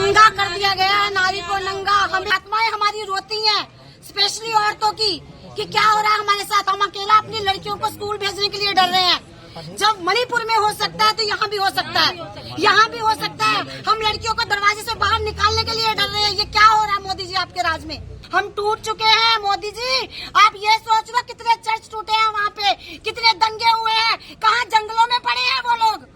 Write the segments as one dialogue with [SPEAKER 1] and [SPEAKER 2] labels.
[SPEAKER 1] नंगा कर दिया गया है, नारी को नंगा। हमें आत्माएं हमारी रोती हैं, स्पेशली औरतों की, कि क्या हो रहा है हमारे साथ। हम अकेला अपनी लड़कियों को स्कूल भेजने के लिए डर रहे हैं। जब मणिपुर में हो सकता है तो यहाँ भी हो सकता है, यहाँ भी हो सकता है। हम लड़कियों को दरवाजे से बाहर निकालने के लिए डर रहे हैं। ये क्या हो रहा है मोदी जी आपके राज में? हम टूट चुके हैं मोदी जी। आप ये सोच लो कितने चर्च टूटे हैं वहाँ पे, कितने दंगे हुए हैं, कहाँ जंगलों में पड़े हैं वो लोग।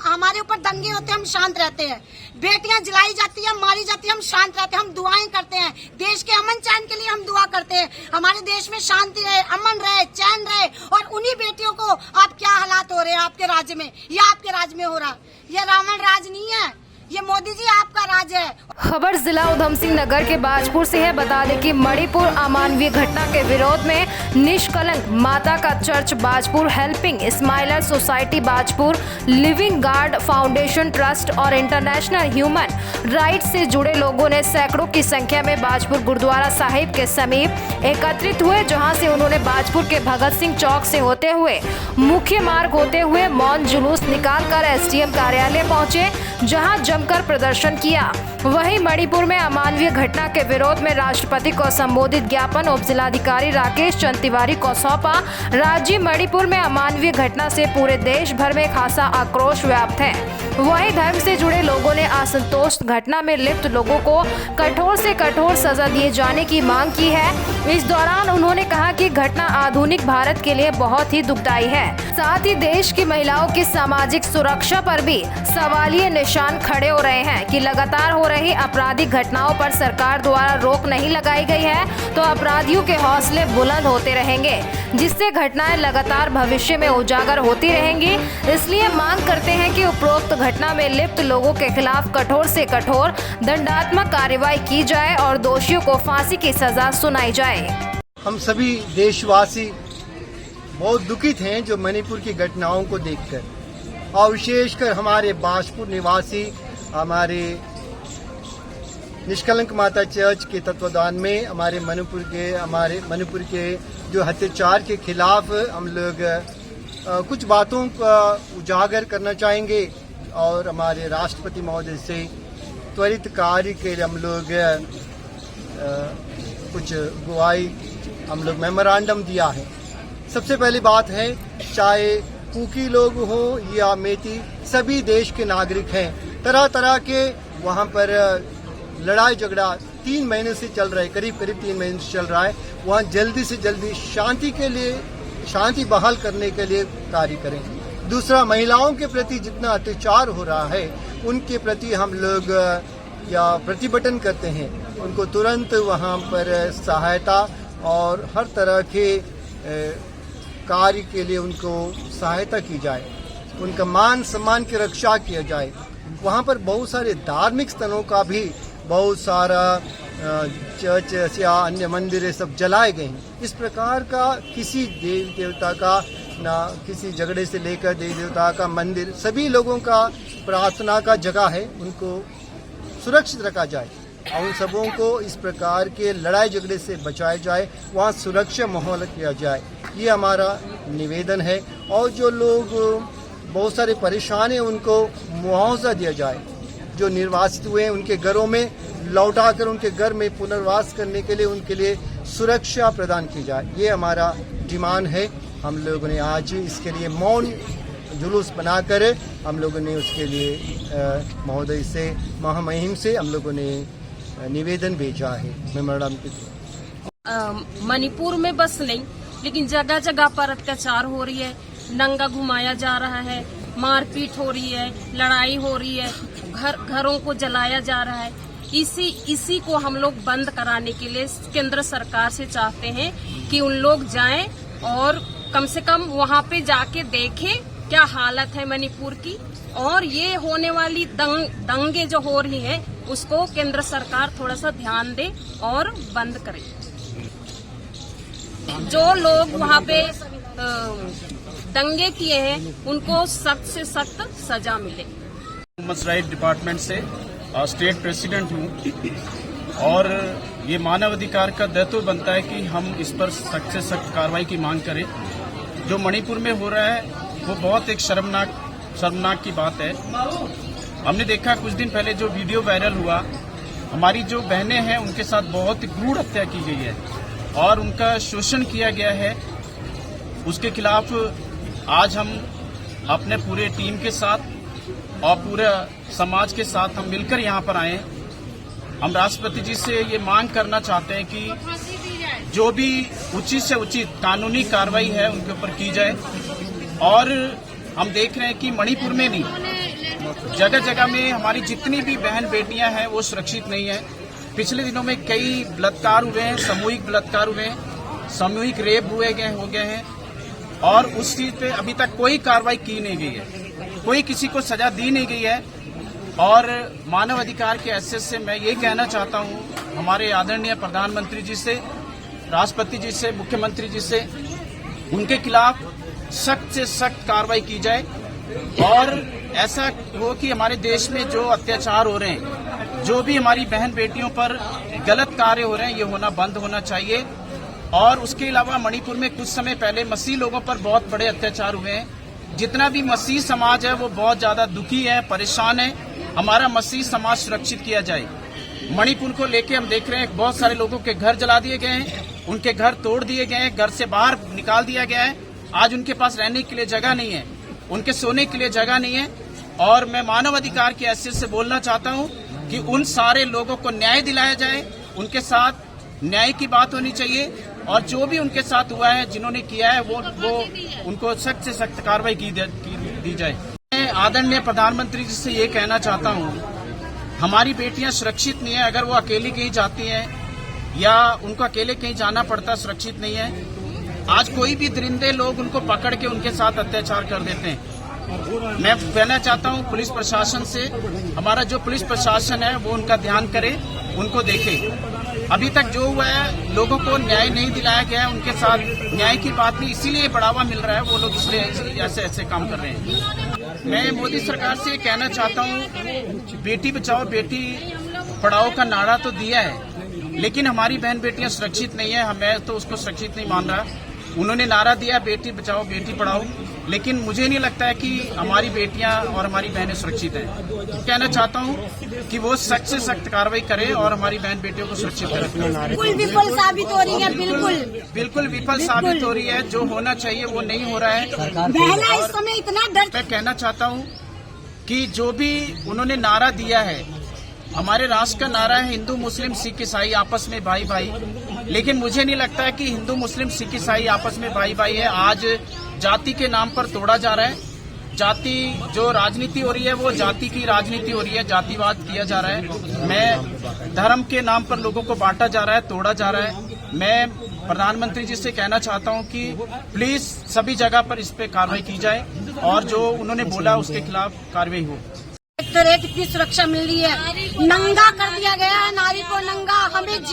[SPEAKER 1] हमारे ऊपर दंगे होते हैं, हम शांत रहते हैं। बेटियां जलाई जाती है, मारी जाती है, हम शांत रहते हैं। हम दुआएं करते हैं, देश के अमन चैन के लिए हम दुआ करते हैं। हमारे देश में शांति रहे, अमन रहे, चैन रहे। और उन्हीं बेटियों को आप क्या हालात हो रहे हैं आपके राज्य में, ये आपके राज्य में हो रहा। ये रावण राज नहीं है, ये मोदी जी आपका राज है।
[SPEAKER 2] खबर जिला उधम सिंह नगर के बाजपुर से है। बता दें कि मणिपुर अमानवीय घटना के विरोध में निष्कलंक माता का church Bajpur, helping smiler society Bajpur, living guard foundation trust और इंटरनेशनल ह्यूमन राइट से जुड़े लोगों ने सैकड़ों की संख्या में बाजपुर गुरुद्वारा साहिब के समीप एकत्रित हुए, जहां से उन्होंने बाजपुर के भगत सिंह चौक से होते हुए मुख्य मार्ग होते हुए मौन जुलूस निकालकर एसडीएम कार्यालय पहुंचे, जहां जमकर प्रदर्शन किया। वहीं मणिपुर में अमानवीय घटना के विरोध में राष्ट्रपति को संबोधित ज्ञापन उप जिलाधिकारी राकेश चंद तिवारी को सौंपा। राज्य मणिपुर में अमानवीय घटना से पूरे देश भर में खासा आक्रोश व्याप्त है। वहीं धर्म से जुड़े लोगों ने असंतोष घटना में लिप्त लोगों को कठोर से कठोर सजा दिए जाने की मांग की है। इस दौरान उन्होंने कहा कि घटना आधुनिक भारत के लिए बहुत ही दुखदायी है। साथ ही देश की महिलाओं की सामाजिक सुरक्षा पर भी सवालिया निशान खड़े हो रहे हैं कि लगातार हो रही आपराधिक घटनाओं पर सरकार द्वारा रोक नहीं लगाई गई है तो अपराधियों के हौसले बुलंद होते रहेंगे, जिससे घटनाएं लगातार भविष्य में उजागर होती रहेंगी। इसलिए मांग करते हैं कि उपरोक्त घटना में लिप्त लोगों के खिलाफ कठोर से कठोर दंडात्मक कार्रवाई की जाए और दोषियों को फांसी की सजा सुनाई जाए।
[SPEAKER 3] हम सभी देशवासी बहुत दुखित हैं जो मणिपुर की घटनाओं को देखकर, और विशेषकर हमारे बाजपुर निवासी हमारे निष्कलंक माता चर्च के तत्वाधान में हमारे मणिपुर के जो अत्याचार के खिलाफ हम लोग कुछ बातों का उजागर करना चाहेंगे और हमारे राष्ट्रपति महोदय से त्वरित कार्य के लिए हम लोग कुछ गुहाई हम लोग मेमोरेंडम दिया है। सबसे पहली बात है, चाहे कुकी लोग हो या मेती, सभी देश के नागरिक हैं। तरह तरह के वहाँ पर लड़ाई झगड़ा 3 महीने से चल रहा है, करीब 3 महीने से चल रहा है। वहाँ जल्दी से जल्दी शांति के लिए, शांति बहाल करने के लिए कार्य करें। दूसरा, महिलाओं के प्रति जितना अत्याचार हो रहा है उनके प्रति हम लोग या प्रतिभटन करते हैं, उनको तुरंत वहाँ पर सहायता और हर तरह के कार्य के लिए उनको सहायता की जाए, उनका मान सम्मान की रक्षा किया जाए। वहाँ पर बहुत सारे धार्मिक स्थलों का भी बहुत सारा चर्च या अन्य मंदिर सब जलाए गए हैं। इस प्रकार का किसी देवी देवता का ना किसी झगड़े से लेकर देवी देवता का मंदिर, सभी लोगों का प्रार्थना का जगह है, उनको सुरक्षित रखा जाए और उन सबों को इस प्रकार के लड़ाई झगड़े से बचाया जाए, वहाँ सुरक्षा माहौल किया जाए, ये हमारा निवेदन है। और जो लोग बहुत सारे परेशान हैं उनको मुआवजा दिया जाए, जो निर्वासित हुए हैं उनके घरों में लौटाकर उनके घर में पुनर्वास करने के लिए उनके लिए सुरक्षा प्रदान की जाए, ये हमारा डिमांड है। हम लोगों ने आज इसके लिए मौन जुलूस बनाकर हम लोगों ने उसके लिए महोदय से, महामहिम से हम लोगों ने निवेदन भेजा है मेमोरेंडम के।
[SPEAKER 4] मणिपुर में बस नहीं, लेकिन जगह जगह पर अत्याचार हो रही है, नंगा घुमाया जा रहा है, मारपीट हो रही है, लड़ाई हो रही है, घरों को जलाया जा रहा है। इसी को हम लोग बंद कराने के लिए केंद्र सरकार से चाहते हैं कि उन लोग जाएं और कम से कम वहां पे जाके देखें क्या हालत है मणिपुर की, और ये होने वाली दंगे जो हो रही है उसको केंद्र सरकार थोड़ा सा ध्यान दे और बंद करे। जो लोग वहां पे दंगे किए हैं उनको सख्त से सख्त सजा मिले।
[SPEAKER 5] ह्यूमन राइट डिपार्टमेंट से स्टेट प्रेसिडेंट हूँ और ये मानव अधिकार का दायित्व बनता है कि हम इस पर सख्त से सख्त कार्रवाई की मांग करें। जो मणिपुर में हो रहा है वो बहुत एक शर्मनाक की बात है। हमने देखा कुछ दिन पहले जो वीडियो वायरल हुआ, हमारी जो बहनें हैं उनके साथ बहुत क्रूर हत्या की गई है और उनका शोषण किया गया है। उसके खिलाफ आज हम अपने पूरे टीम के साथ और पूरे समाज के साथ हम मिलकर यहाँ पर आए। हम राष्ट्रपति जी से ये मांग करना चाहते हैं कि जो भी उचित से उचित कानूनी कार्रवाई है उनके ऊपर की जाए। और हम देख रहे हैं कि मणिपुर में नहीं, जगह जगह में हमारी जितनी भी बहन बेटियां हैं वो सुरक्षित नहीं है। पिछले दिनों में कई बलात्कार हुए हैं, सामूहिक बलात्कार हुए हैं, सामूहिक रेप हो गए हैं और उस चीज पे अभी तक कोई कार्रवाई की नहीं गई है, कोई किसी को सजा दी नहीं गई है। और मानव अधिकार के हैसियत से मैं ये कहना चाहता हूँ हमारे आदरणीय प्रधानमंत्री जी से, राष्ट्रपति जी से, मुख्यमंत्री जी से, उनके खिलाफ सख्त से सख्त कार्रवाई की जाए और ऐसा हो कि हमारे देश में जो अत्याचार हो रहे हैं, जो भी हमारी बहन बेटियों पर गलत कार्य हो रहे हैं, ये होना बंद होना चाहिए। और उसके अलावा मणिपुर में कुछ समय पहले मसीह लोगों पर बहुत बड़े अत्याचार हुए हैं। जितना भी मसीह समाज है वो बहुत ज्यादा दुखी है, परेशान है। हमारा मसीह समाज सुरक्षित किया जाए। मणिपुर को लेके हम देख रहे हैं बहुत सारे लोगों के घर जला दिए गए हैं, उनके घर तोड़ दिए गए हैं, घर से बाहर निकाल दिया गया है। आज उनके पास रहने के लिए जगह नहीं है, उनके सोने के लिए जगह नहीं है। और मैं मानव अधिकार की हैसियत से बोलना चाहता हूं कि उन सारे लोगों को न्याय दिलाया जाए, उनके साथ न्याय की बात होनी चाहिए और जो भी उनके साथ हुआ है, जिन्होंने किया है, वो उनको सख्त से सख्त कार्रवाई दी जाए। मैं आदरणीय प्रधानमंत्री जी से ये कहना चाहता हूँ, हमारी बेटियां सुरक्षित नहीं है। अगर वो अकेली कहीं जाती हैं या उनको अकेले कहीं जाना पड़ता, सुरक्षित नहीं है। आज कोई भी दरिंदे लोग उनको पकड़ के उनके साथ अत्याचार कर देते हैं। मैं कहना चाहता हूं पुलिस प्रशासन से, हमारा जो पुलिस प्रशासन है वो उनका ध्यान करे, उनको देखे। अभी तक जो हुआ है, लोगों को न्याय नहीं दिलाया गया है, उनके साथ न्याय की बात नहीं, इसीलिए बढ़ावा मिल रहा है, वो लोग इसलिए ऐसे काम कर रहे हैं। मैं मोदी सरकार से कहना चाहता हूं, बेटी बचाओ बेटी पढ़ाओ का नारा तो दिया है, लेकिन हमारी बहन बेटियां सुरक्षित नहीं है। मैं तो उसको सुरक्षित नहीं मान रहा। उन्होंने नारा दिया बेटी बचाओ बेटी पढ़ाओ, लेकिन मुझे नहीं लगता है कि हमारी बेटियां और हमारी बहनें सुरक्षित हैं। कहना चाहता हूं कि वो सख्त से सख्त कार्रवाई करें और हमारी बहन बेटियों को सुरक्षित करें।
[SPEAKER 1] बिल्कुल विफल साबित हो रही है,
[SPEAKER 5] बिल्कुल विफल साबित हो रही है। जो होना चाहिए वो नहीं हो रहा है।
[SPEAKER 1] महिला इस समय इतना डर।
[SPEAKER 5] मैं कहना चाहता हूं कि जो भी उन्होंने नारा दिया है, हमारे राष्ट्र का नारा है हिंदू मुस्लिम सिख ईसाई आपस में भाई भाई, लेकिन मुझे नहीं लगता है कि हिंदू मुस्लिम सिख ईसाई आपस में भाई भाई है। आज जाति के नाम पर तोड़ा जा रहा है। जाति जो राजनीति हो रही है वो जाति की राजनीति हो रही है, जातिवाद किया जा रहा है। मैं धर्म के नाम पर लोगों को बांटा जा रहा है, तोड़ा जा रहा है। मैं प्रधानमंत्री जी से कहना चाहता हूं कि प्लीज सभी जगह पर इस पे कार्रवाई की जाए और जो उन्होंने बोला उसके खिलाफ कार्रवाई हो।
[SPEAKER 1] कितनी सुरक्षा मिल रही है, नंगा कर दिया गया है नारी को, नंगा। हमें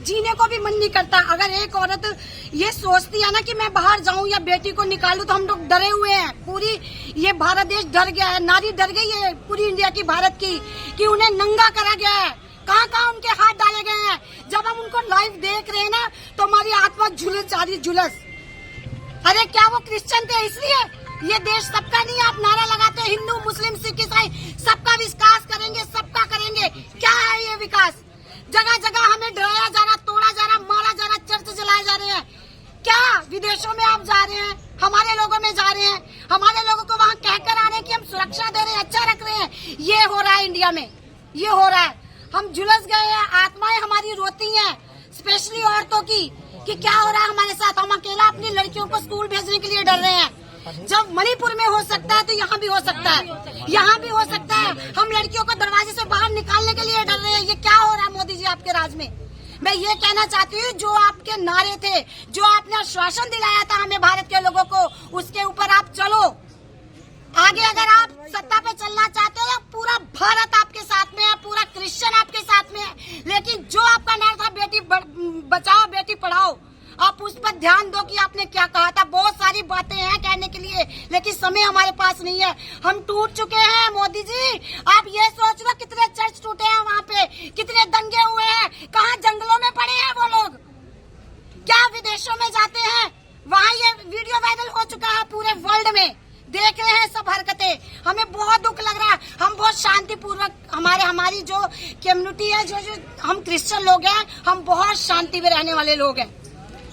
[SPEAKER 1] जीने को भी मन नहीं करता। अगर एक औरत ये सोचती है ना कि मैं बाहर जाऊं या बेटी को निकालूं, तो हम लोग डरे हुए हैं। पूरी ये भारत देश डर गया है, नारी डर गई है पूरी इंडिया की, भारत की, कि उन्हें नंगा करा गया है। कहाँ कहाँ उनके हाथ डाले गए हैं। जब हम उनको लाइव देख रहे हैं ना, तो हमारी आत्मा झुलस जा रही, झुलस। अरे क्या वो क्रिश्चियन थे इसलिए? ये देश सबका नहीं है। आप नारा लगाते हैं हिंदू मुस्लिम सिख ईसाई सबका विकास करेंगे, सबका करेंगे। क्या है ये विकास? जगह जगह हमें डराया जा रहा, तोड़ा जा रहा, मारा जा रहा, चर्च जलाए जा रहे हैं। क्या विदेशों में आप जा रहे हैं, हमारे लोगों में जा रहे हैं, हमारे लोगों को वहाँ कहकर आ रहे हैं कि हम सुरक्षा दे रहे हैं, अच्छा रख रहे हैं। ये हो रहा है इंडिया में, ये हो रहा है। हम झुलस गए हैं, आत्माएं हमारी रोती हैं, स्पेशली औरतों की, कि क्या हो रहा है हमारे साथ। हम अकेला अपनी लड़कियों को स्कूल भेजने के लिए डर रहे हैं। जब मणिपुर में हो सकता है तो यहाँ भी हो सकता है, यहाँ भी हो सकता है। हम लड़कियों को दरवाजे से बाहर निकालने के लिए डर रहे हैं। ये क्या हो रहा है मोदी जी आपके राज में? मैं ये कहना चाहती हूँ, जो आपके नारे थे, जो आपने आश्वासन दिलाया था हमें भारत के लोगों को, उसके ऊपर आप चलो आगे। अगर आप सत्ता पे चलना चाहते हो, पूरा भारत आपके साथ में है, पूरा क्रिश्चियन आपके साथ में है। लेकिन जो आपका नारा था बेटी बचाओ बेटी पढ़ाओ, आप उस पर ध्यान दो कि आपने क्या कहा था। बहुत सारी बातें हैं कहने के लिए, लेकिन समय हमारे पास नहीं है। हम टूट चुके हैं मोदी जी। आप ये सोच लो कितने चर्च टूटे हैं वहाँ पे, कितने दंगे हुए हैं, कहाँ जंगलों में पड़े हैं वो लोग। क्या विदेशों में जाते हैं, वहाँ ये वीडियो वायरल हो चुका है, पूरे वर्ल्ड में देख रहे हैं सब हरकतें। हमें बहुत दुख लग रहा है। हम बहुत कम्युनिटी है, जो हम क्रिश्चियन लोग हैं, हम बहुत शांति में रहने वाले लोग हैं।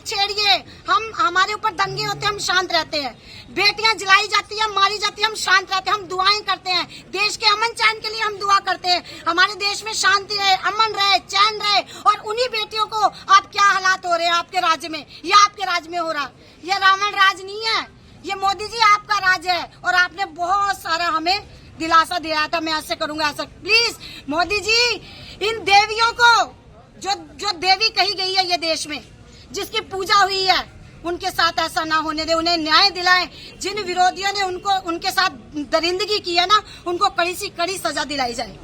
[SPEAKER 1] छेड़िए, हम हमारे ऊपर दंगे होते हैं, हम शांत रहते हैं। बेटियां जलाई जाती है, मारी जाती है, हम शांत रहते हैं, हम दुआएं करते हैं। देश के अमन चैन के लिए हम दुआ करते हैं, हमारे देश में शांति रहे, अमन रहे, चैन रहे। और उन्हीं बेटियों को आप क्या हालात हो रहे हैं आपके राज्य में, ये आपके राज्य में हो रहा। ये रावण राज नहीं है, ये मोदी जी आपका राज है। और आपने बहुत सारा हमें दिलासा दिया था, मैं ऐसे करूंगा ऐसा। प्लीज मोदी जी, इन देवियों को, जो देवी कही गई है ये देश में, जिसकी पूजा हुई है, उनके साथ ऐसा ना होने दे, उन्हें न्याय दिलाएं। जिन विरोधियों ने उनके साथ दरिंदगी की है ना, उनको कड़ी सी कड़ी सजा दिलाई जाए।